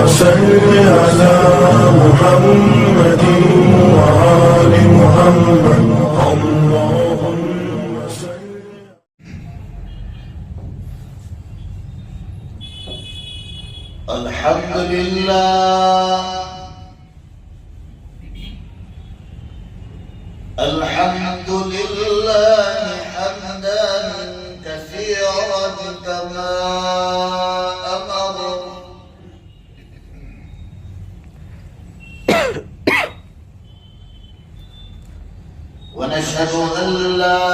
صل على محمد وآل محمد اللهم صل. الحمد لله الحمد لله حمدا كثيرا كما أمر ونشهد أن لا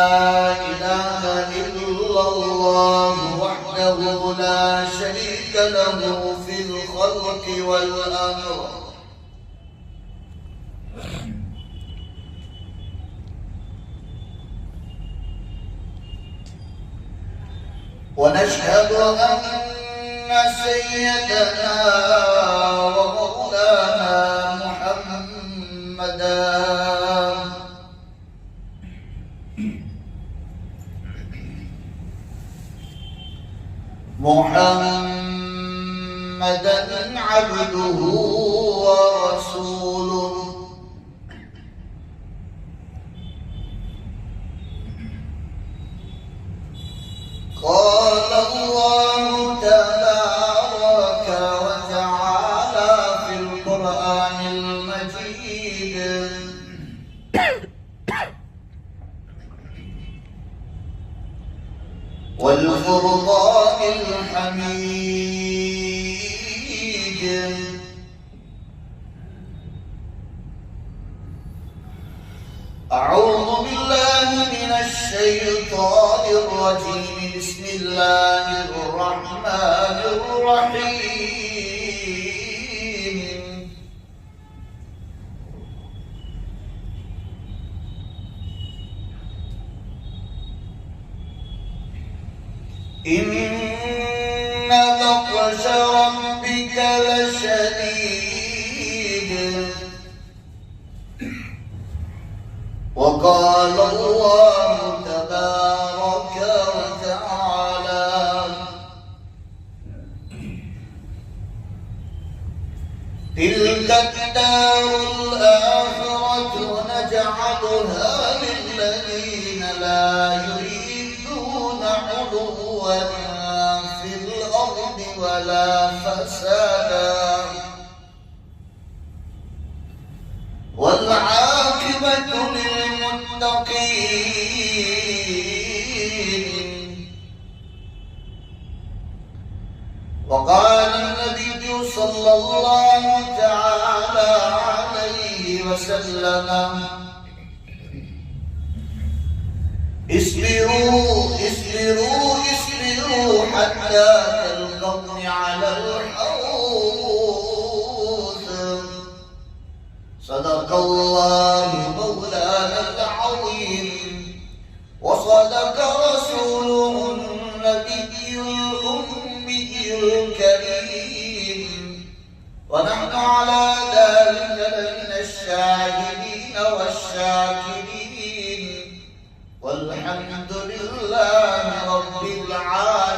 إله إلا الله وحده لا شريك له في الخلق والأمر ونشهد أن سيدنا ومولانا محمدا عبده ورسوله قال الله تبارك وتعالى في القرآن المجيد والفرقان الحميد أعوذ بالله من الشيطان الرجيم بسم الله الرحمن الرحيم إن بطش ربك لشديد وقال الله تبارك وتعالى تلك الدار الآخرة نجعلها للذين لا يريدون علوا في الأرض ولا فسادا والعاقبة للمتقين وقال النبي صلى الله تعالى عليه وسلم اصبروا حتى تلقوني على الحوض صدق الله مولانا العظيم وصدق رسوله النبي الأمي الكريم ونحن على ذلك لمن الشاهدين والشاكرين والحمد لله رب العالمين.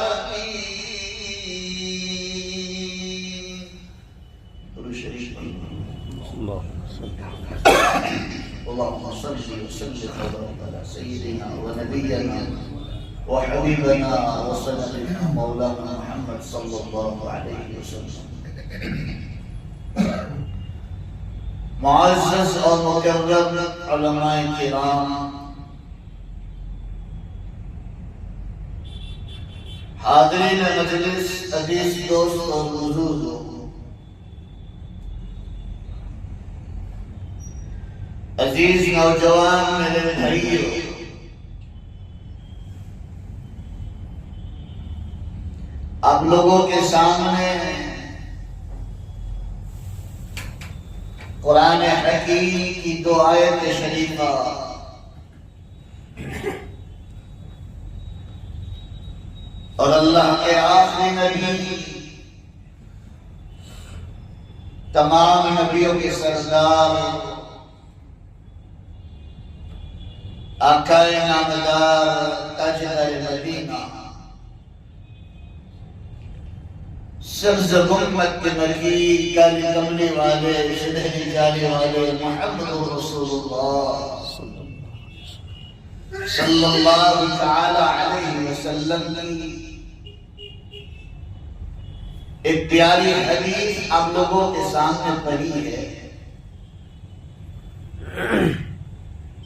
اللهم صل وسلم على سيدنا ونبينا وحبيبنا وسندنا مولانا محمد صلى الله عليه وسلم. معزز اور مکرم علماء کرام، حاضرین مجلس، عزیز دوست اور بزرگ، عزیز نوجوان میرے بھائیوں، آپ لوگوں کے سامنے قرآن حکیم کی دو آیت شریفہ اور اللہ کے آخری نبی، تمام نبیوں کے سردار، آقا نامدار تاجدار مدینہ سبز گنبد کے مکی کالی کملی والے شدہری جالی والے محمد رسول اللہ صلی اللہ تعالی علیہ وسلم کی ایک پیاری حدیث آپ لوگوں کے سامنے پڑھی ہے.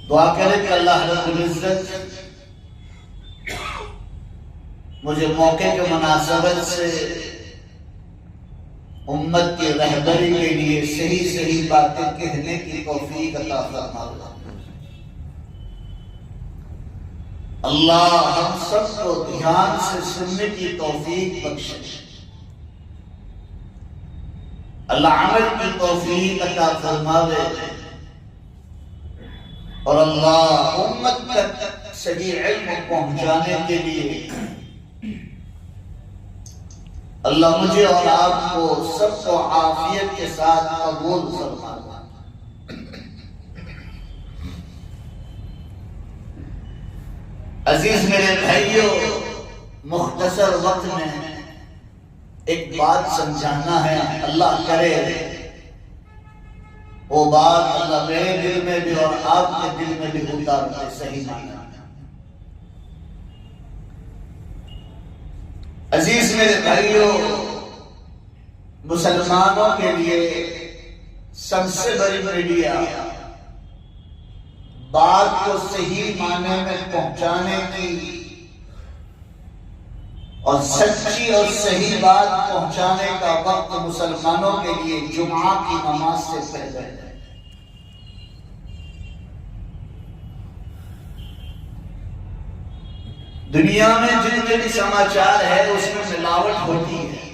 دعا کریں کہ اللہ رب العزت مجھے موقع کے مناسبت سے امت کی رہبری کے لیے صحیح صحیح باتیں کہنے کی توفیق عطا فرمائے. اللہ ہم سب کو دھیان سے سننے کی توفیق بخشے. اللہ عمل کی توفیق عطا فرمائے اور اللہ امت تک صحیح علم پہنچانے کے لیے اللہ مجھے اور آپ کو سب کو عافیت کے ساتھ قبول فرمائے. عزیز میرے بھائیوں، مختصر وقت میں ایک بات سمجھانا ہے. اللہ کرے وہ بات اللہ میرے دل میں بھی اور آپ کے دل میں بھی اتار دے صحیح معنی. عزیز میرے بھائیوں، مسلمانوں کے لیے سب سے بڑی میڈیا بات کو صحیح معنی میں پہنچانے کی اور سچی اور صحیح بات پہنچانے کا وقت مسلمانوں کے لیے جمعہ کی نماز سے پہلے ہے. دنیا میں جتنے بھی سماچار ہے اس میں ملاوٹ ہوتی ہے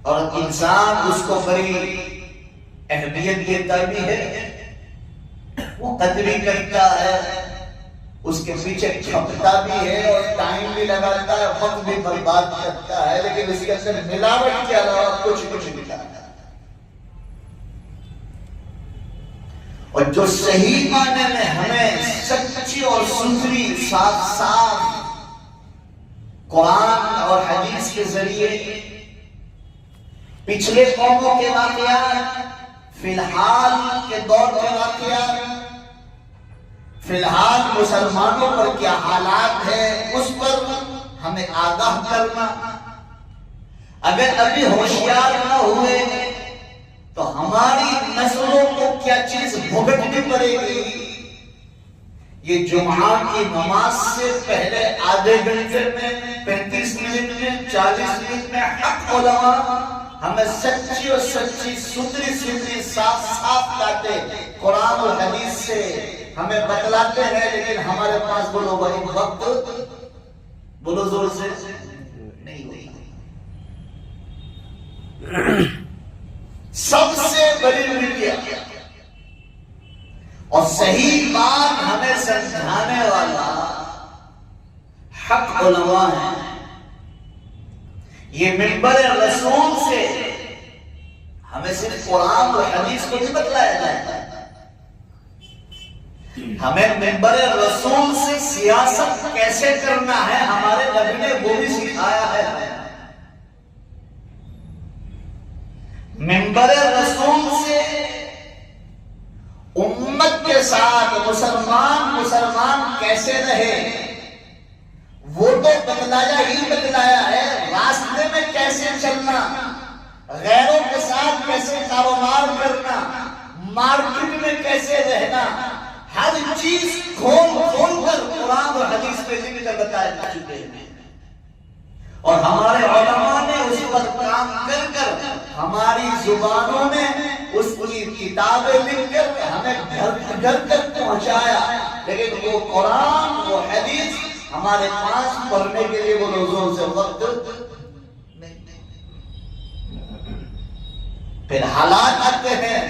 اور انسان اس کو بڑی اہمیت دیتا بھی ہے. وہ قدری کرتا ہے، اس کے پیچھے چھپتا بھی ہے اور ٹائم بھی لگاتا ہے، وقت بھی برباد کرتا ہے، لیکن اس کے اندر ملاوٹ کے علاوہ کچھ نہیں کرتا. اور جو صحیح معنی میں ہمیں سچی اور ستھری صاف قرآن اور حدیث کے ذریعے پچھلے قوموں کے واقعات، فی الحال کے دور کے واقعات، فی الحال مسلمانوں پر کیا حالات ہے اس پر ہمیں آگاہ کرنا. اگر ابھی ہوشیار نہ ہوئے تو ہماری نسلوں کو کیا چیز بھگتنی پڑے گی. یہ جمعہ کی نماز سے پہلے آدھے گھنٹے میں، 35 منٹ میں، 40 منٹ میں حق علماء ہمیں سچی اور سچی ستھری صاف باتیں قرآن اور حدیث سے ہمیں بتلاتے ہیں، لیکن ہمارے پاس بولو وہی وقت بولو زور سے نہیں ہوئی. سب سے بڑی میڈیا اور صحیح بات ہمیں سمجھانے والا حق علماء ہے. یہ منبر رسول سے ہمیں صرف قرآن اور حدیث کو نہیں بتلایا جاتا ہے، ہمیں منبر رسول سے سیاست کیسے کرنا ہے ہمارے نبی نے وہ بھی سکھایا ہے. منبر رسول سے امت کے ساتھ مسلمان کیسے رہے وہ تو بتلایا ہے. راستے میں کیسے چلنا، غیروں کے ساتھ کیسے کاروبار کرنا، مارکیٹ میں کیسے رہنا، ہر چیز کھول کر قرآن اور حدیث میں لکھ کر بتایا جا چکے ہیں. اور ہمارے علماء نے اس پر کام کر ہماری زبانوں میں اس کی کتابیں لکھ کر ہمیں گھر تک پہنچایا. لیکن وہ قرآن وہ حدیث ہمارے پاس پڑھنے کے لیے وہ روزوں سے وقت نہیں. پھر حالات آتے ہیں،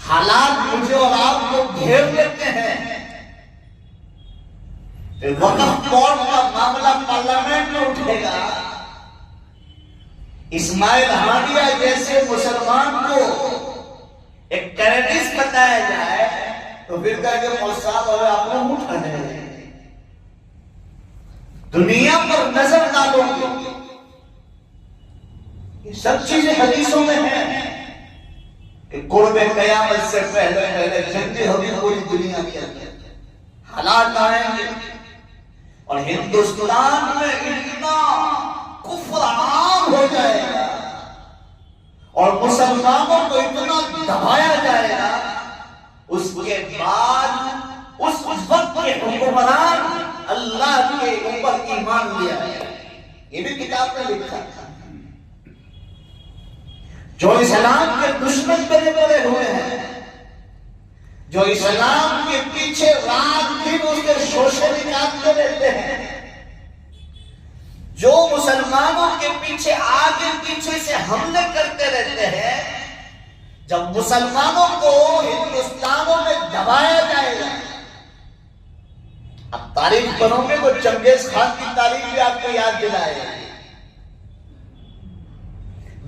حالات مجھے اور آپ کو گھیر لیتے ہیں. پھر وقف بورڈ کا معاملہ پارلیمنٹ میں اٹھے گا. اسماعیل ہانیہ جیسے مسلمان کو ایک ٹیررسٹ بتایا جائے تو پھر کہہ کے مول صاحب اور آپ کو اٹھانے دنیا پر نظر ڈالو گے یہ سب چیزیں حدیثوں میں ہیں کہ قرب قیامت سے پہلے پہلے جنگیں ہوگی پوری دنیا کے اندر، حالات آئیں گے اور ہندوستان میں اتنا کفر عام ہو جائے گا اور مسلمانوں کو اتنا دبایا جائے گا، اس کے بعد اس وقت کے حکمران اللہ کے اوپر ایمان لیا گیا۔ یہ بھی کتاب میں لکھا تھا، جو اسلام کے دشمن بنے پڑے ہوئے ہیں، جو اسلام کے پیچھے رات دن اس کے شوشے نکالتے رہتے ہیں، جو مسلمانوں کے پیچھے آگے پیچھے سے حملے کرتے رہتے ہیں، جب مسلمانوں کو ہندوستانوں میں دبایا جائے گا۔ اب تاریخ پڑھو گے تو چنگیز خان کی تاریخ بھی آپ کو یاد دلائے گا،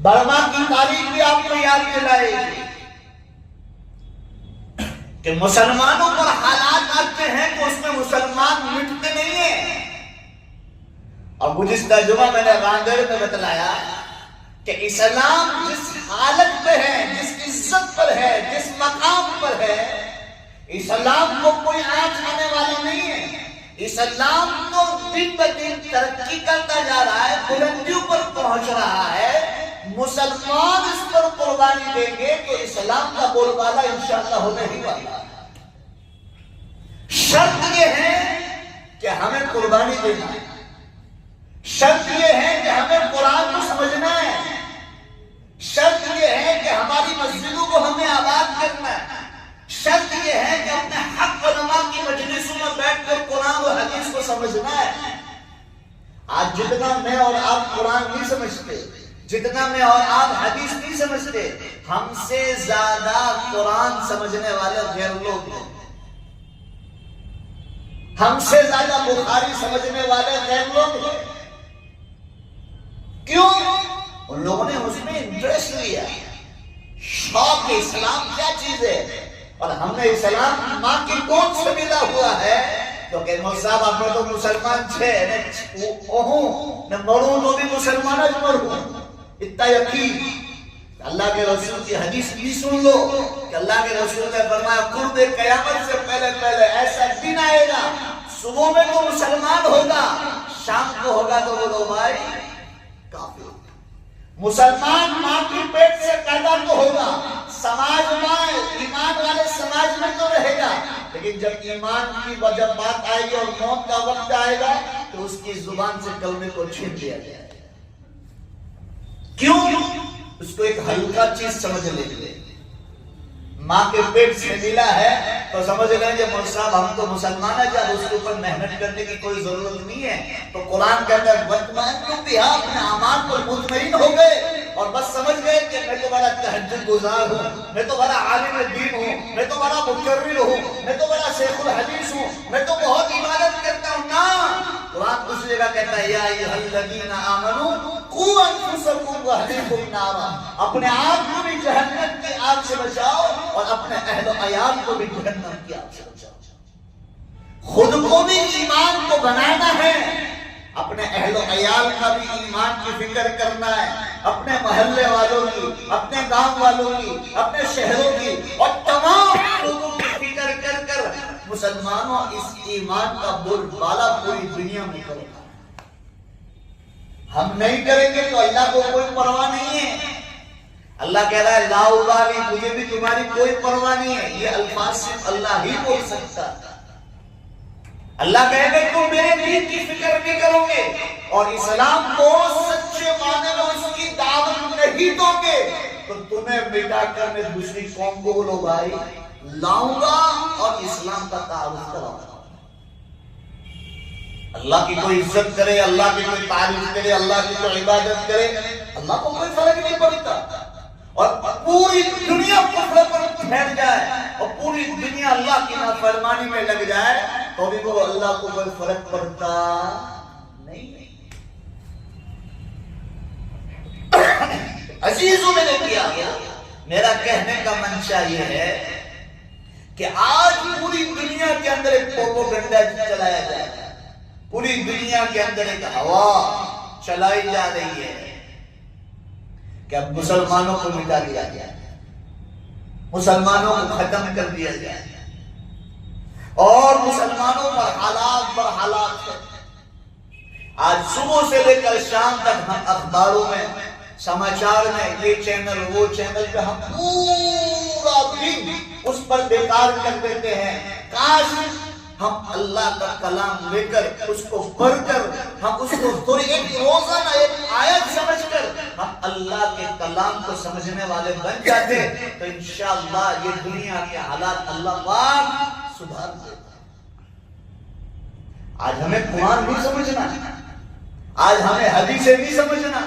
برما کی تاریخ بھی آپ کو یاد دلائے گی کہ مسلمانوں پر حالات آتے ہیں کہ اس میں مسلمان مٹتے نہیں ہیں۔ اور گزشتہ جمعہ میں نے راندیر میں بتلایا کہ اسلام جس حالت پہ ہے، جس عزت پر ہے، جس مقام پر ہے، اسلام کو کوئی آنچ آنے والا نہیں ہے۔ اسلام تو دن بہ دن ترقی کرتا جا رہا ہے، بلندیوں پر پہنچ رہا ہے۔ مسلمان اس پر قربانی دیں گے تو اسلام کا بول بالا انشاءاللہ ہونے ہی والا ہے۔ شرط یہ ہے کہ ہمیں قربانی دینا ہے، شرط یہ ہے کہ ہمیں قرآن کو سمجھنا ہے، شرط یہ ہے کہ ہماری مسجدوں کو ہمیں آباد کرنا ہے، شرط یہ ہے کہ اپنے حق علماء کی مجلسوں میں بیٹھ کر قرآن و حدیث کو سمجھنا ہے۔ آج جتنا میں اور آپ قرآن نہیں سمجھتے، جتنا میں اور آپ حدیث نہیں سمجھتے، ہم سے زیادہ قرآن سمجھنے والے غیر لوگ ہیں، ہم سے زیادہ بخاری سمجھنے والے غیر لوگ ہیں۔ کیوں؟ ان لوگوں نے اس میں انٹرسٹ لیا، شوق اسلام کیا چیز ہے، اور ہم نے اسلام ماں کی گود سے ملا ہوا ہے، کیونکہ مول صاحب آپ میں تو مسلمان چھے نہ مروں تو بھی مسلمان اجمر ہوں، اتنا یقین۔ اللہ کے رسول کی حدیث بھی سن لو کہ اللہ کے رسول نے فرمایا قرب قیامت سے پہلے پہلے ایسا دن آئے گا، صبح میں تو مسلمان ہوگا، شام کو ہوگا تو وہ لو بھائی کافر۔ مسلمان ماں کی پیٹ سے پیدا تو ہوگا، سماج میں ایمان والے سماج میں تو رہے گا، لیکن جب ایمان کی جب بات آئے گی اور موت کا وقت آئے گا تو اس کی زبان سے کلمے کو چھین دیا جائے گا۔ کیوں؟ اس کو ایک ہلکا چیز سمجھ لیں، ماں کے پیٹ سے ملا ہے تو سمجھ لیں کہ مول صاحب ہم تو مسلمان ہیں، جب اس کے اوپر محنت کرنے کی کوئی ضرورت نہیں ہے۔ تو قرآن کہتا ہے وَاطْمَئِنُّ بِهَا، اپنے اعمال پر مطمئن ہو گئے اور بس سمجھ گئے کہ میں تو بڑا تہجد گزار ہوں، میں تو بڑا عالم دین ہوں، میں تو بڑا مکرر ہوں، میں تو بڑا شیخ الحدیث ہوں، میں تو بہت عبادت کرتا ہوں۔ نا، قرآن اس جگہ کہتا ہے یا ایھا الذین آمنوا قوا انفسکم واہلیکم نارا، اپنے آپ کو بھی جہنم کی آگ سے بچاؤ اور اپنے اہل و عیال کو بھی جہنم کی آگ سے بچاؤ۔ خود کو بھی ایمان کو بنانا ہے، اپنے اہل و عیال کا بھی ایمان کی فکر کرنا ہے، اپنے محلے والوں کی، اپنے گاؤں والوں کی، اپنے شہروں کی اور تمام لوگوں کی فکر کر کر مسلمانوں اس ایمان کا بول بالا پوری دنیا میں کریں۔ ہم نہیں کریں گے تو اللہ کو کوئی پرواہ نہیں ہے۔ اللہ کہہ رہا ہے لا ابالی، مجھے بھی تمہاری کوئی پرواہ نہیں ہے۔ یہ الفاظ صرف اللہ ہی بول سکتا ہے۔ اللہ کہے گا تم میرے دین کی فکر نہیں کرو گے اور اسلام کو سچے معنی میں اس کی دعوت نہیں دو گے تو تمہیں مٹا کر میں دوسری قوم کو بولو بھائی لاؤں گا اور اسلام کا تعارف کراؤں گا۔ اللہ کی کوئی عزت کرے، اللہ کی کوئی تعریف کرے، اللہ کی کوئی عبادت کرے، اللہ کو کوئی فرق نہیں پڑتا، اور پوری دنیا کفر پر پھیل جائے اور پوری دنیا اللہ کی نافرمانی میں لگ جائے تو بھی وہ اللہ کو کوئی فرق پڑتا نہیں۔ عزیزوں میں نے کیا گیا، میرا کہنے کا منشا یہ ہے کہ آج پوری دنیا کے اندر ایک پروپیگنڈا چلایا جائے گا، پوری دنیا کے اندر ایک ہوا چلائی جا رہی ہے کہ اب مسلمانوں کو مٹا دیا گیا، مسلمانوں کو ختم کر دیا گیا اور مسلمانوں پر حالات پر حالات ہے۔ آج صبح سے لے کر شام تک ہم اخباروں میں، سماچار میں، یہ چینل وہ چینل پہ ہم پورا دن اس پر بیکار کر دیتے ہیں۔ کاش ہم اللہ کا کلام لے کر اس کو پڑھ کر ہم اس کو تھوڑی ایک روزانہ ایک آیت سمجھ کر ہم اللہ کے کلام کو سمجھنے والے بن جاتے تو انشاءاللہ یہ دنیا کے حالات اللہ پاک سدھار دیتا۔ آج ہمیں قرآن نہیں سمجھنا، آج ہمیں حدیثیں نہیں سمجھنا،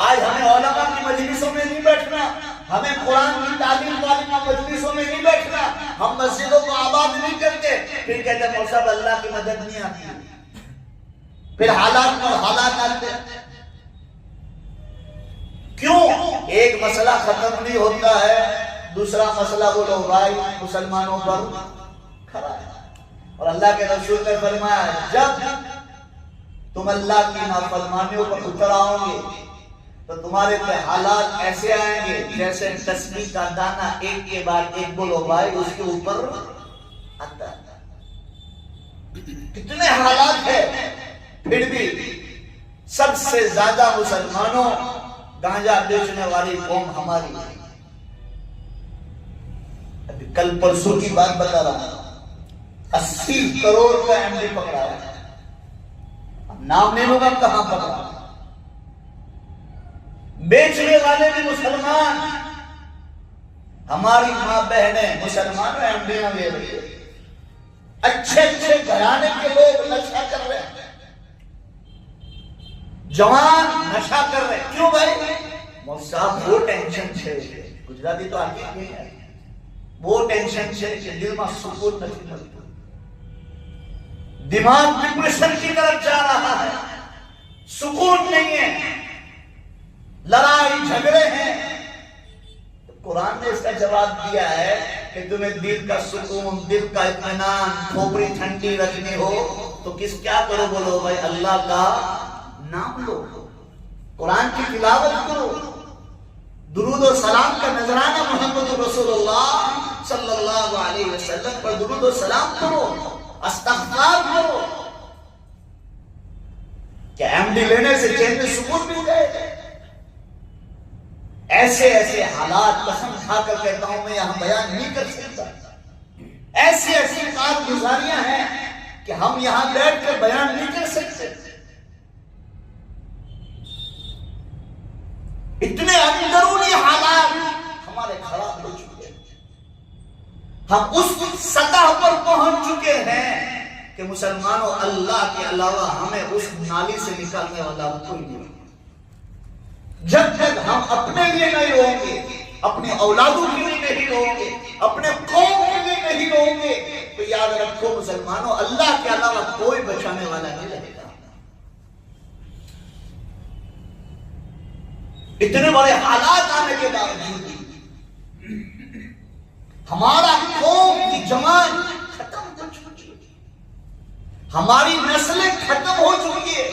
آج ہمیں علماء کی مجلسوں میں نہیں بیٹھنا، ہمیں قرآن کی تعلیم والی مجلسوں میں نہیں بیٹھنا، ہم مسجدوں کو آباد نہیں کرتے، پھر کہتے ہیں مولوی صاحب اللہ کی مدد نہیں آتی، پھر حالات پر حالات آتے۔ کیوں؟ ایک مسئلہ ختم نہیں ہوتا ہے، دوسرا مسئلہ وہ لوگ بھائی مسلمانوں پر کھڑا ہے۔ اور اللہ کے رسول نے فرمایا جب تم اللہ کی نافرمانیوں پر اتر آؤ گے تو تمہارے پہ حالات ایسے آئیں گے جیسے تسبیح کا دانہ ایک کے بعد ایک بولو بھائی اس کے اوپر آتا ہے۔ کتنے حالات ہیں، پھر بھی سب سے زیادہ مسلمانوں گانجا بیچنے والی قوم ہماری ہے۔ ابھی کل پرسوں کی بات بتا رہا ہوں، 80 کروڑ کا ایم ڈی پکڑا ہے، نام نہیں ہوگا کہاں پکڑا، بیچنے والے بھی مسلمان، ہماری ماں بہنیں مسلمان ایم ڈی نہ لے رہی ہے، اچھے اچھے گھرانے کے لوگ نشہ کر رہے ہیں، جوان نشہ کر رہے ہیں۔ کیوں بھائی؟ مول صاحب وہ ٹینشن چھے، گجراتی تو آگے نہیں ہے، وہ ٹینشن چھے کہ دل میں سکون نہیں ملتا، دماغ ڈپریشن کی طرف جا رہا ہے، سکون نہیں ہے، لڑائی جھگڑے ہیں۔ قرآن نے اس کا جواب دیا ہے کہ تمہیں دل کا سکون، دل کا اطمینان، کھوپڑی ٹھنڈی رکھنی ہو تو کیا کرو؟ بولو بھائی اللہ کا نام لو، قرآن کی تلاوت کرو، درود و سلام کا نذرانہ محمد رسول اللہ صلی اللہ علیہ وسلم پر درود و سلام کرو، استغفار کرو، کہ ایم ڈی لینے سے چین میں سکون مل جائے۔ ایسے ایسے حالات قسم کھا کر کہتا ہوں میں یہاں بیان نہیں کر سکتا، ایسی ایسی کارگزاریاں ہیں کہ ہم یہاں بیٹھ کر بیان نہیں کر سکتے۔ اتنے اندرونی حالات ہمارے خراب ہو چکے ہیں، ہم اس سطح پر پہنچ چکے ہیں کہ مسلمانوں اللہ کے علاوہ ہمیں اس نالی سے نکالنے والا کوئی نہیں۔ جب تک ہم اپنے لیے نہیں رہیں گے، اپنی اولادوں کے لیے نہیں رہیں گے، اپنے قوم کے لیے نہیں رہیں گے تو یاد رکھو مسلمانوں اللہ کے علاوہ کوئی بچانے والا نہیں رہے گا۔ اتنے بڑے حالات آنے کے باوجود ہمارا قوم کی جوان ختم ہو چکی ہے، ہماری نسلیں ختم ہو چکی ہے۔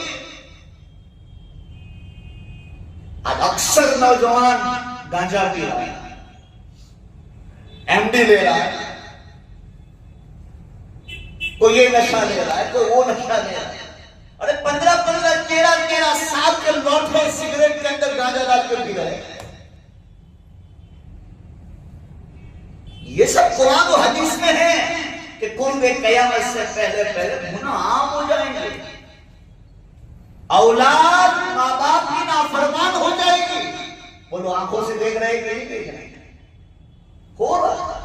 آج اکثر نوجوان گانجا پی رہا ہے، ایم ڈی لے رہا ہے، کوئی یہ نشہ لے رہا ہے، کوئی وہ نشہ لے رہا ہے۔ ارے 15 13 سال کے لوٹے سگریٹ کے اندر گانجا ڈال کے پی رہے ہیں۔ یہ سب قرآن و حدیث میں ہے کہ قرب قیامت سے پہلے گناہ عام ہو جائیں گے، اولاد ماں باپ کی نافرمان ہو جائے گی۔ بولو آنکھوں سے دیکھ رہے کہ نہیں دیکھ رہے؟ ہو رہا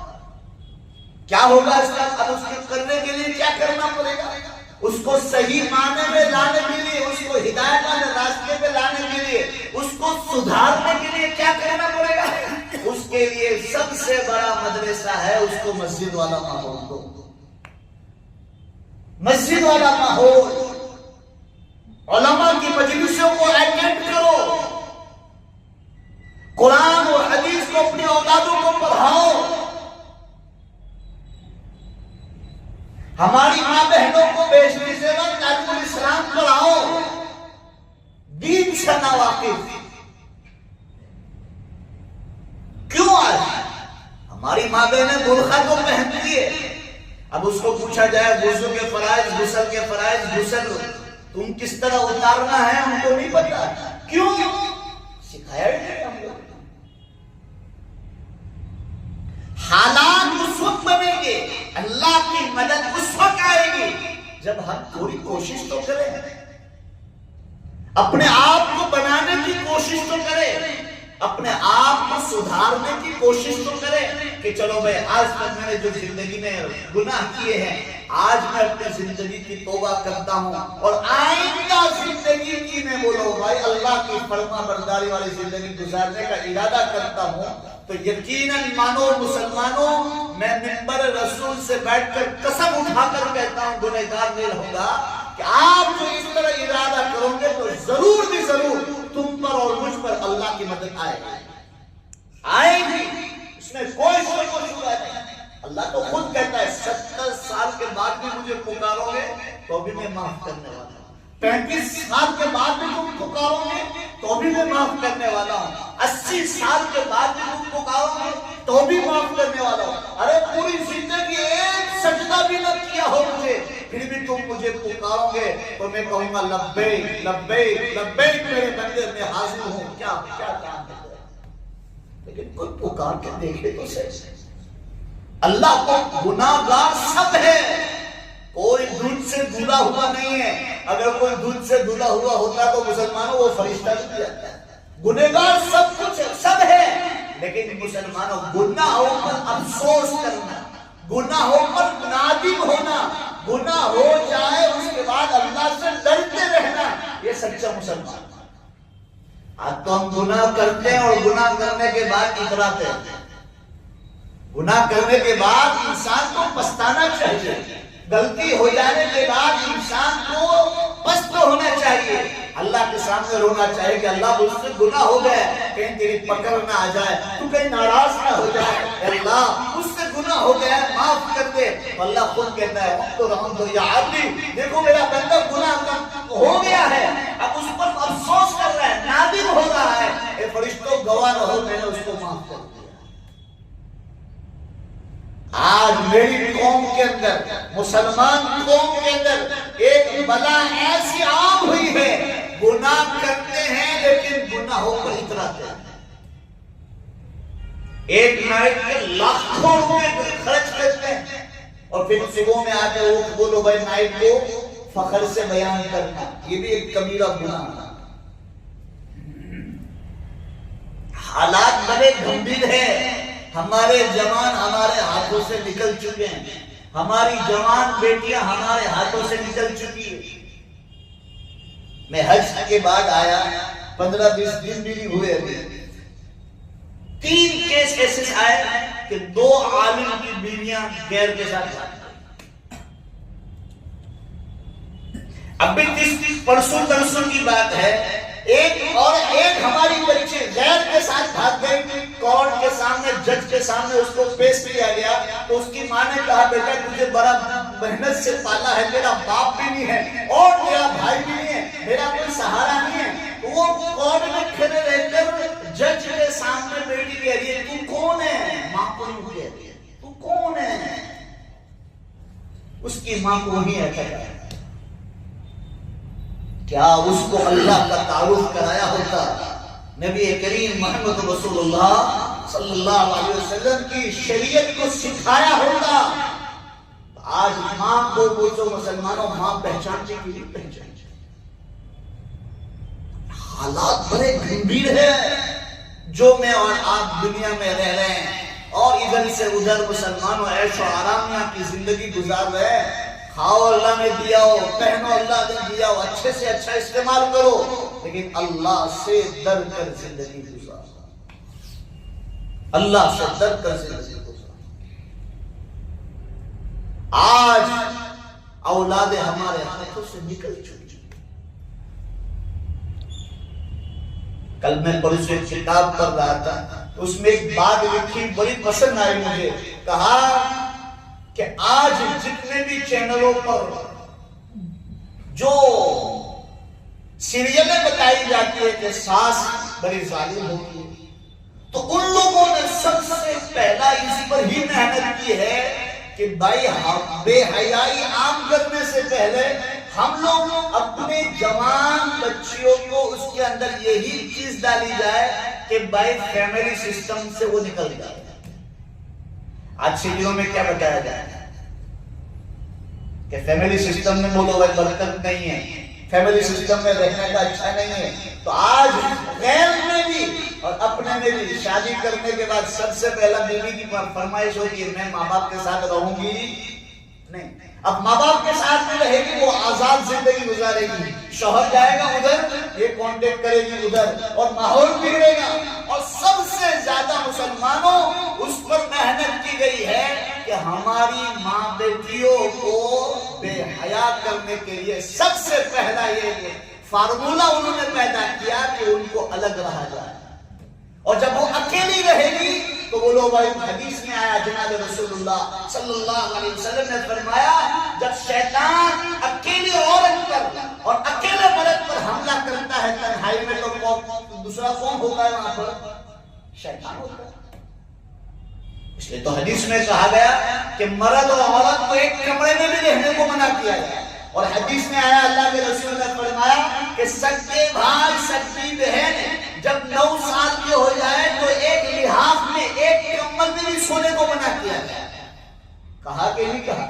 کیا ہوگا اس کا؟ اب اس کے کرنے کے لیے کیا کرنا پڑے گا؟ اس کو صحیح معنی میں لانے کے لیے، اس کو ہدایت والے راستے پہ لانے کے لیے، اس کو سدھارنے کے لیے کیا کرنا پڑے گا؟ اس کے لیے سب سے بڑا مدرسہ ہے اس کو مسجد والا ماحول دو، مسجد والا ماحول، علماء کی مجلسوں کو اٹینڈ کرو، قرآن اور حدیث کو اپنی اولادوں کو پڑھاؤ، ہماری ماں بہنوں کو بیچنے سے وقت تعلیم الاسلام پڑھاؤ، دین سے ناواقف ہماری ماں بہنیں برقع کو پہنتی ہے. اب اس کو پوچھا جائے غسل کے فرائض، غسل کے فرائض، غسل تم کس طرح اتارنا ہے ہم کو نہیں پتا. کیوں؟ سکھایا ہی نہیں ہم لوگ. حالات اس وقت بنیں گے، اللہ کی مدد اس وقت آئے گی جب ہم تھوڑی کوشش تو کریں، اپنے آپ کو بنانے کی کوشش تو کریں، اپنے آپ کو سدھارنے کی کوشش تو کریں کہ چلو بھائی آج تک میں نے جو زندگی میں گناہ کیے ہیں، آج میں اپنی زندگی کی توبہ کرتا ہوں اور آئندہ زندگی کی میں بولو بھائی اللہ کی فرما برداری والی زندگی گزارنے کا ارادہ کرتا ہوں. تو یقیناً مانو مسلمانوں، میں منبر رسول سے بیٹھ کر قسم اٹھا کر کہتا ہوں گنہگار نہیں رہوں گا کہ آپ جو اس طرح ارادہ کرو گے تو ضرور بھی ضرور تم پر اور مجھ پر اللہ کی مدد آئے گی. اس میں کوئی شبہ نہیں. اللہ تو خود کہتا ہے 70 سال کے بعد بھی مجھے پکارو گے تو بھی میں معاف کرنے والا ہوں. 35 سال کے بعد بھی تم پکارو گے تو بھی میں معاف کرنے والا ہوں. 80 سال کے بعد بھی تم پکارو گے تو بھی معاف کرنے والا ہوں. ارے پوری زندگی ایک سجدہ بھی نہ کیا ہو مجھے، پھر بھی تم مجھے پکارو گے تو میں کہوں گا لبیک لبیک لبیک میرے بندے میں حاضر ہوں. کیا کام ہے؟ لیکن کوئی پکار کے دیکھے تو صحیح. اللہ کو گناہگار سب ہے، کوئی دودھ سے دھلا ہوا نہیں ہے. اگر کوئی دودھ سے دھلا ہوا ہوتا تو مسلمانوں وہ فرشتہ نہیں جاتا ہے. گنہگار سب کچھ سب ہے، لیکن مسلمانوں گناہوں پر افسوس کرنا، گناہوں پر نادم ہونا، گناہ ہو جائے اس کے بعد اللہ سے ڈرتے رہنا، یہ سچا مسلمان. آج تو ہم گناہ کرتے ہیں اور گناہ کرنے کے بعد اتراتے ہیں. گناہ کرنے کے بعد انسان کو پچھتانا چاہیے، غلطی ہو جانے کے بعد انسان کو پست ہونا چاہیے، اللہ کے سامنے رونا چاہیے کہ اللہ مجھ سے گناہ ہو گیا، کہیں تیری پکڑ نہ آ جائے، تو کہیں ناراض نہ ہو جائے، اللہ مجھ سے گناہ ہو گیا ہے معاف کر دے. اللہ خود کہتا ہے تو یا عبدی، دیکھو میرا بندہ گناہ ہو گیا ہے، اب اس پر افسوس کر رہا ہے، نادم ہو رہا ہے. اے فرشتوں گواہ رہو میں نے اس کو معاف کر دیا. آج میری قوم کے اندر، مسلمان قوم کے اندر ایک بلا ایسی عام ہوئی ہے، گناہ کرتے ہیں لیکن گناہوں پر اتراتے ہیں. ایک نائٹ کے لاکھوں روپے خرچ کرتے ہیں اور پھر صبح میں آتے وہ بولو بھائی نائٹ کو فخر سے بیان کرنا، یہ بھی ایک کبیرہ گناہ ہے. حالات بڑے گمبھیر ہیں. ہمارے جوان ہمارے ہاتھوں سے نکل چکے ہیں، ہماری جوان بیٹیاں ہمارے ہاتھوں سے نکل چکی ہے. میں حج کے بعد آیا، 15-20 دن بھی نہیں ہوئے ابھی، 3 کیس ایسے آئے کہ 2 عالم کی بیویاں غیر کے ساتھ جاتی. اب بھی پرسوں ترسوں کی بات ہے، ایک ہماری بچے غیر کے ساتھ بھاگ گئی. کورٹ کے سامنے، جج کے سامنے اس کو پیش کیا گیا تو اس کی ماں نے کہا بیٹا تجھے بڑا محنت سے پالا ہے، میرا باپ بھی نہیں ہے اور میرا بھائی بھی نہیں ہے، میرا کوئی سہارا نہیں ہے. وہ کورٹ میں کھڑے رہ کر جج کے سامنے بیٹی کہہ رہی ہے تو کون ہے؟ ماں کو نہیں کہہ رہی ہے تو کون ہے؟ اس کی ماں کو وہی ایسا کہا. کیا اس کو اللہ کا تعارف کرایا ہوتا، نبی کریم محمد رسول اللہ صلی اللہ علیہ وسلم کی شریعت کو سکھایا ہوتا، آج ماں کو پوچھو مسلمانوں، ماں پہچاننے کی نہیں پہچانتے. حالات بڑے گمبھیر ہیں جو میں اور آپ دنیا میں رہ رہے ہیں، اور ادھر سے ادھر مسلمانوں عیش و آرامیہ کی زندگی گزار رہے ہیں. کھاؤ اللہ نے دیا ہو، پہنو اللہ نے دیا ہو، اچھے سے اچھا استعمال کرو، لیکن اللہ سے ڈر کر زندگی گزار، اللہ سے ڈر کر زندگی گزار. آج اولاد ہمارے ہاتھوں سے نکل چکی. کل میں پولیس ایک کتاب پڑھ رہا تھا، اس میں ایک بات لکھی بڑی پسند آئی مجھے. کہا کہ آج جتنے بھی چینلوں پر جو سیریلیں بتائی جاتی ہے کہ ساس بڑی ظالم ہوتی ہے، تو ان لوگوں نے سب سب سے پہلا اسی پر ہی محنت کی ہے کہ بھائی بے حیائی عام کرنے سے پہلے ہم لوگ اپنے جوان بچیوں کو اس کے اندر یہی چیز ڈالی جائے کہ بھائی فیملی سسٹم سے وہ نکل جائے. آج سٹیوں میں کیا بتایا جائے کہ فیملی سسٹم میں بولو بھائی برکت نہیں ہے, فیملی سسٹم میں رہنے کا اچھا نہیں ہے. تو آج غیر میں بھی اور اپنے میں بھی شادی کرنے کے بعد سب سے پہلا بیوی کی فرمائش ہوتی ہے میں ماں باپ کے ساتھ رہوں گی نہیں. اب ماں باپ کے ساتھ میں رہے گی, وہ آزاد زندگی گزارے گی. شوہر جائے گا ادھر, یہ کانٹیکٹ کرے گی ادھر, اور ماحول بگڑے گا. اور سب سے زیادہ مسلمانوں اس پر محنت کی گئی ہے کہ ہماری ماں بیٹیوں کو بے حیا کرنے کے لیے سب سے پہلا یہ فارمولہ انہوں نے پیدا کیا کہ ان کو الگ رہا جائے. اور جب وہ اکیلی رہے گی تو وہ لوگ حدیث میں آیا, جناب رسول اللہ صلی اللہ علیہ وسلم نے فرمایا جب شیطان اکیلی عورت پر اور اکیلے مرد پر حملہ کرتا ہے تنہائی میں تو دوسرا کون ہوتا ہے وہاں پر؟ شیطان ہوتا ہے. اس لیے تو حدیث میں کہا گیا کہ مرد اور عورت کو ایک کمرے میں بھی رہنے کو منع کیا گیا. اور حدیث میں آیا اللہ کے رسول نے فرمایا کہ سگے بھائی سگی بہن جب 9 سال کے ہو جائے تو ایک لحاف میں ایک کمبل میں بھی سونے کو منع کیا گیا. کہا کہ نہیں کہا؟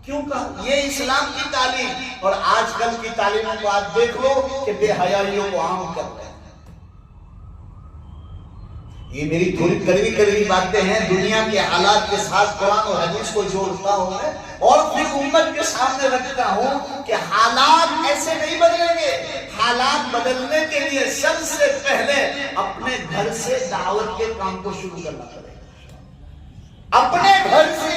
کیوں کہا؟ یہ اسلام کی تعلیم. اور آج کل کی تعلیموں کو آپ دیکھ لو کہ بے حیائیوں کو عام کر رہے ہیں. یہ میری تھوڑی کڑوی باتیں ہیں, دنیا کے حالات کے ساتھ قرآن اور حدیث کو جوڑتا ہوں میں, اور پھر امت کے سامنے رکھتا ہوں کہ حالات ایسے نہیں بدلیں گے. حالات بدلنے کے لیے سب سے پہلے اپنے گھر سے دعوت کے کام کو شروع کرنا پڑے گا. اپنے گھر سے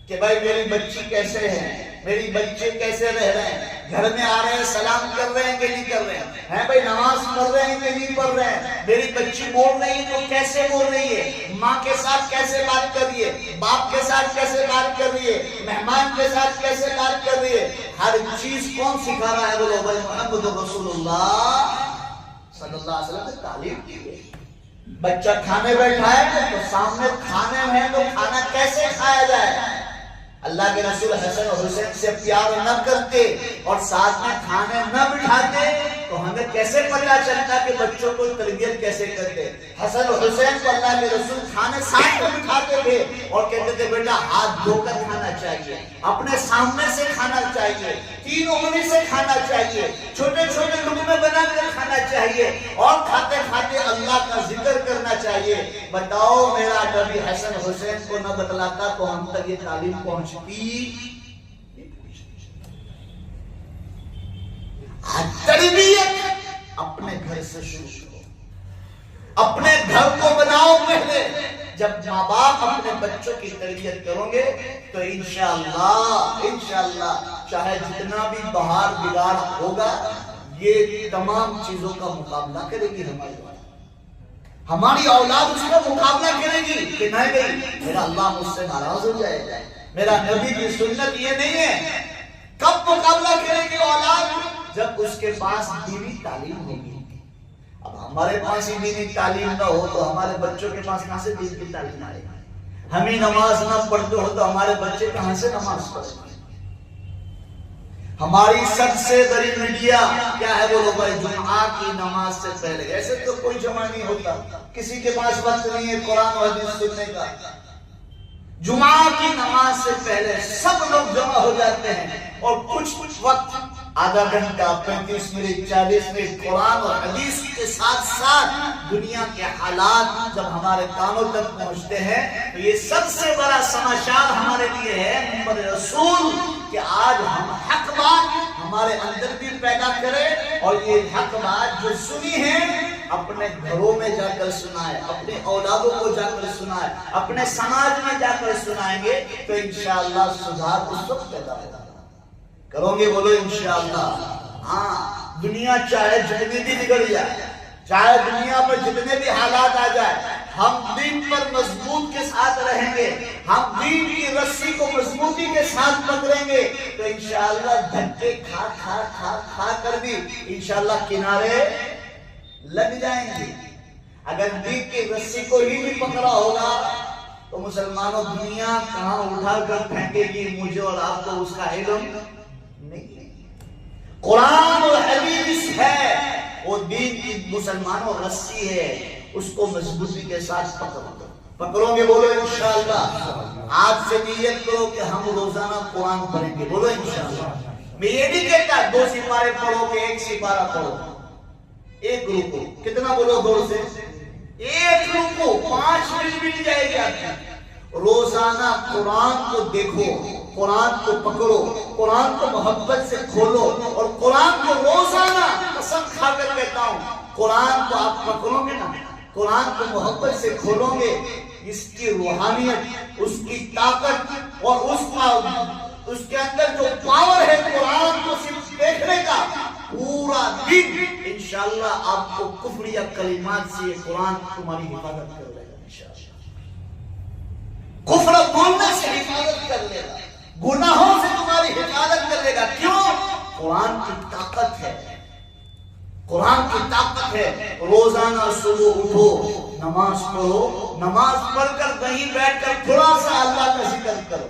کہ بھائی میری بچی کیسے ہے, میری بچے کیسے رہ رہے ہیں, گھر میں آ رہے ہیں سلام کر رہے ہیں کہ نہیں کر رہے ہیں, بھائی نماز پڑھ رہے ہیں کہ نہیں پڑھ رہے ہیں, میری بچی بول رہی ہے تو کیسے بول رہی ہے, ماں کے ساتھ کیسے بات کر رہی ہے, باپ کے ساتھ کیسے بات کر رہی ہے, مہمان کے ساتھ کیسے بات کر رہی ہے. ہر چیز کون سکھا رہا ہے؟ بولو بھائی محمد رسول اللہ صلی اللہ علیہ وسلم نے تعلیم کی ہے. بچہ کھانے بیٹھا ہے تو سامنے کھانے میں ہے تو کھانا کیسے کھایا جائے. اللہ کے رسول حسن اور حسین سے پیار نہ کرتے اور ساتھ میں کھانے نہ بٹھاتے تو ہمیں کیسے پتہ چلتا کہ بچوں کو تربیت کیسے کرتے. حسن اور حسین کو اللہ کے رسول کھانے ساتھ میں بٹھاتے تھے اور کہتے تھے بیٹا ہاتھ دھو کر کھانا چاہیے, اپنے سامنے سے کھانا چاہیے, 3 انگلی سے کھانا چاہیے, چھوٹے چھوٹے لقمے بنا کر کھانا چاہیے, اور کھاتے کھاتے اللہ کا ذکر کرنا چاہیے. بتاؤ میرا نبی حسن حسین کو نہ بتلاتا تو ہم تک یہ تعلیم پہنچتی. تربیت اپنے گھر سے شروع کرو, اپنے گھر کو بناؤ پہلے. جب ماں باپ اپنے بچوں کی تربیت کرو گے تو انشاءاللہ چاہے جتنا بھی بہار بگاڑ ہوگا یہ تمام چیزوں کا مقابلہ کرے گی. ہماری اولاد اس کا مقابلہ کرے گی کہ نہیں بھائی میرا اللہ مجھ سے ناراض ہو جائے گا. میرا نبی کی سنت یہ نہیں ہے. کب مقابلہ کرے گی اولاد؟ جب اس کے پاس دینی تعلیم ہوگی. اب ہمارے پاس ہی دینی تعلیم نہ ہو تو ہمارے بچوں کے پاس کہاں سے دین کی تعلیم آئے گی؟ ہمیں نماز نہ پڑھتے ہو تو ہمارے بچے کہاں سے نماز پڑھیں گے؟ ہماری سب سے بڑی میڈیا کیا ہے؟ وہ لوگ جمعہ کی نماز سے پہلے. ایسے تو کوئی جمع نہیں ہوتا, کسی کے پاس وقت نہیں ہے قرآن و حدیث سننے کا. جمعہ کی نماز سے پہلے سب لوگ جمع ہو جاتے ہیں اور کچھ وقت آدھا گھنٹہ 35 منٹ 40 منٹ قرآن اور حدیث کے ساتھ ساتھ دنیا کے حالات جب ہمارے کانوں تک پہنچتے ہیں تو یہ سب سے بڑا سماچار ہمارے لیے ہے محمد رسول کہ آج ہم حق بات ہمارے اندر بھی پیدا کریں, اور یہ حق بات جو سنی ہے اپنے گھروں میں جا کر سنائے, اپنے اولادوں کو جا کر سنائے, اپنے سماج میں جا کر سنائیں گے تو انشاءاللہ سدھار اس وقت پیدا ہوگا. کرو گے بولو انشاءاللہ. ہاں دنیا چاہے جتنی بھی بگڑ جائے, چاہے دنیا پر جتنے بھی حالات آ جائے, ہم دین پر مضبوط کے ساتھ رہیں گے, ہم دین کی رسی کو مضبوطی کے ساتھ پکڑیں گے تو انشاءاللہ دھکے کھا کر بھی انشاءاللہ کنارے لگ جائیں گے. اگر دین کی رسی کو ہی نہیں پکڑا ہوگا تو مسلمانوں دنیا کہاں اٹھا کر پھینکے گی مجھے اور آپ کو اس کا علم نہیں ہے۔ قرآن اور حدیث ہے وہ دین کی مسلمانوں رسی ہے، اس کو مضبوطی کے ساتھ پکڑو گے، بولو انشاءاللہ۔ آج سے نیت کرو کہ ہم روزانہ قرآن پڑھیں گے، بولو انشاءاللہ۔ میں یہ نہیں کہتا 2 سپارے پڑھو کہ 1 سپارہ پڑھو، ایک رکو کتنا بولو دور سے، ایک رکو 5 منٹ مل جائے گی آپ کو۔ روزانہ قرآن کو دیکھو، قرآن کو پکڑو، قرآن کو محبت سے کھولو، اور قرآن کو روزانہ قسم کھا کر کہتا ہوں قرآن کو آپ پکڑو گے نا، قرآن کو محبت سے کھولو گے، اس کی روحانیت، اس کی طاقت اور اس کے اندر جو پاور ہے قرآن کو صرف دیکھنے کا، پورا دن انشاءاللہ آپ کو کفر یا کلمات سے یہ قرآن تمہاری حفاظت کر لے گا انشاءاللہ۔ کفر بولنے سے حفاظت کر لے گا، گناہوں سے تمہاری حفاظت کر لے گا۔ کیوں؟ قرآن کی طاقت ہے، قرآن کی طاقت ہے۔ روزانہ صبح اٹھو، نماز پڑھو، نماز پڑھ کر کہیں بیٹھ کر تھوڑا سا اللہ کا ذکر کرو۔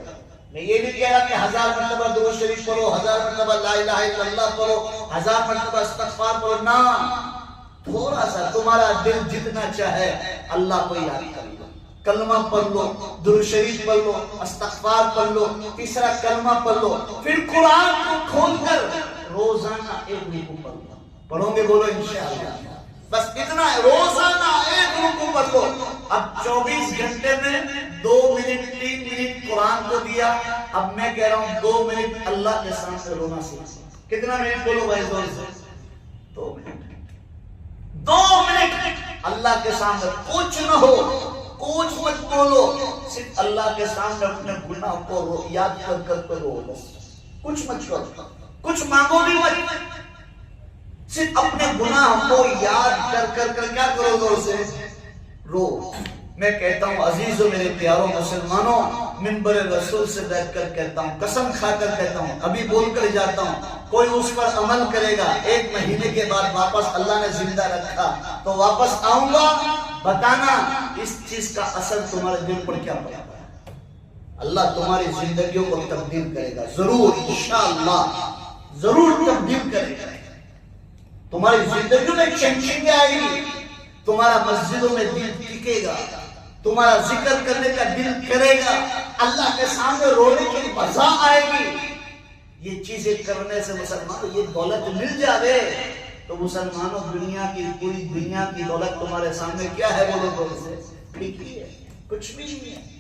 میں یہ نہیں کہہ رہا کہ 1000 مرتبہ درود شریف پڑھو، 1000 مرتبہ لا الہ الا اللہ پڑھو، 1000 مرتبہ استغفار پڑھو، نہ، تھوڑا سا تمہارا دل جتنا چاہے اللہ کو یاد کر لو، کلمہ پڑھ لو، درود شریف پڑھ لو، استغفار پڑھ لو، تیسرا کلمہ پڑھ لو، پھر قرآن کو کھول کر روزانہ ایک رکوع پڑھ لو۔ پڑھو گے بولو انشاءاللہ، بس اتنا ہے، روزانہ ایک رکوع پڑھ لو۔ اب 24 گھنٹے میں 2 منٹ 3 منٹ قرآن کو دیا، اب میں کہہ رہا ہوں 2 منٹ اللہ کے سامنے رونا سیکھ۔ کتنا منٹ بولو بھائی زور سے؟ 2 منٹ، 2 منٹ اللہ کے سامنے، کچھ نہ ہو، کچھ مت بولو، صرف اللہ کے سامنے اپنے گناہ کو یاد کر کر رو، بس کچھ مت کرو، کچھ مانگو بھی مت، صرف اپنے گناہ کو یاد کر کر کیا کرو، زور سے رو۔ میں کہتا ہوں عزیزو میرے پیاروں مسلمانوں، منبر رسول سے بیٹھ کر کہتا ہوں، قسم کھا کر کہتا ہوں، ابھی بول کر جاتا ہوں، کوئی اس پر عمل کرے گا، 1 مہینے کے بعد واپس اللہ نے زندہ رکھا تو واپس آؤں گا، بتانا اس چیز کا اثر تمہارے دل پر کیا پڑا ہے۔ اللہ تمہاری زندگیوں کو تبدیل کرے گا، ضرور انشاءاللہ ضرور تبدیل کرے گا۔ تمہاری زندگیوں میں چینجنگ آئے گی، تمہارا مسجدوں میں دل ٹکے گا، تمہارا ذکر کرنے کا دل کرے گا، اللہ کے سامنے رونے کی مزہ آئے گی۔ یہ چیزیں کرنے سے مسلمانوں یہ دولت مل جاوے تو مسلمانوں دنیا کی پوری دنیا کی دولت تمہارے سامنے کیا ہے، بولو بولو سے ٹھیک ہے، کچھ بھی نہیں ہے۔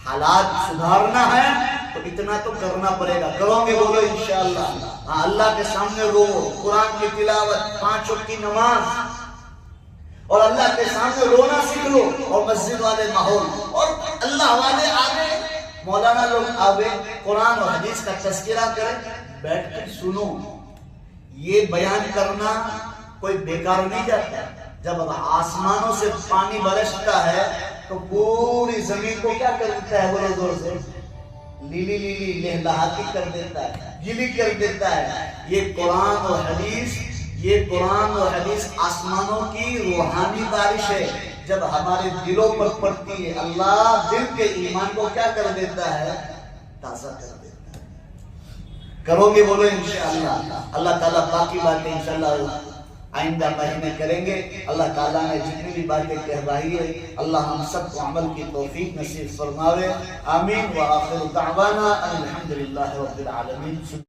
حالات سدھارنا ہے تو اتنا تو کرنا پڑے گا، کرو گے بولو انشاءاللہ۔ ہاں، اللہ کے سامنے رو، قرآن کی تلاوت، 5 وقت کی نماز، اور اللہ کے سامنے رونا سیکھ لو، اور مسجد والے ماحول اور اللہ والے آگے، مولانا لوگ آگے قرآن اور حدیث کا تذکرہ کریں، بیٹھ کر سنو۔ یہ بیان کرنا کوئی بیکار نہیں جاتا۔ جب آسمانوں سے پانی برستا ہے تو پوری زمین کو کیا کر دیتا ہے، بولے زور سے، لیلی لیلی لہلہاتی کر دیتا ہے، گیلی کر دیتا ہے۔ یہ قرآن اور حدیث، یہ قرآن اور حدیث آسمانوں کی روحانی بارش ہے، جب ہمارے دلوں پر پڑتی ہے اللہ دل کے ایمان کو کیا کر دیتا ہے، تازہ کر دیتا ہے۔ کرو گے بولو انشاءاللہ۔ اللہ تعالیٰ باقی باتیں انشاءاللہ آئندہ مہینے کریں گے۔ اللہ تعالیٰ نے جتنی بھی باتیں کہوائی ہے اللہ ہم سب کو عمل کی توفیق نصیب فرماوے، آمین۔ وآخر دعوانا الحمدللہ رب العالمین۔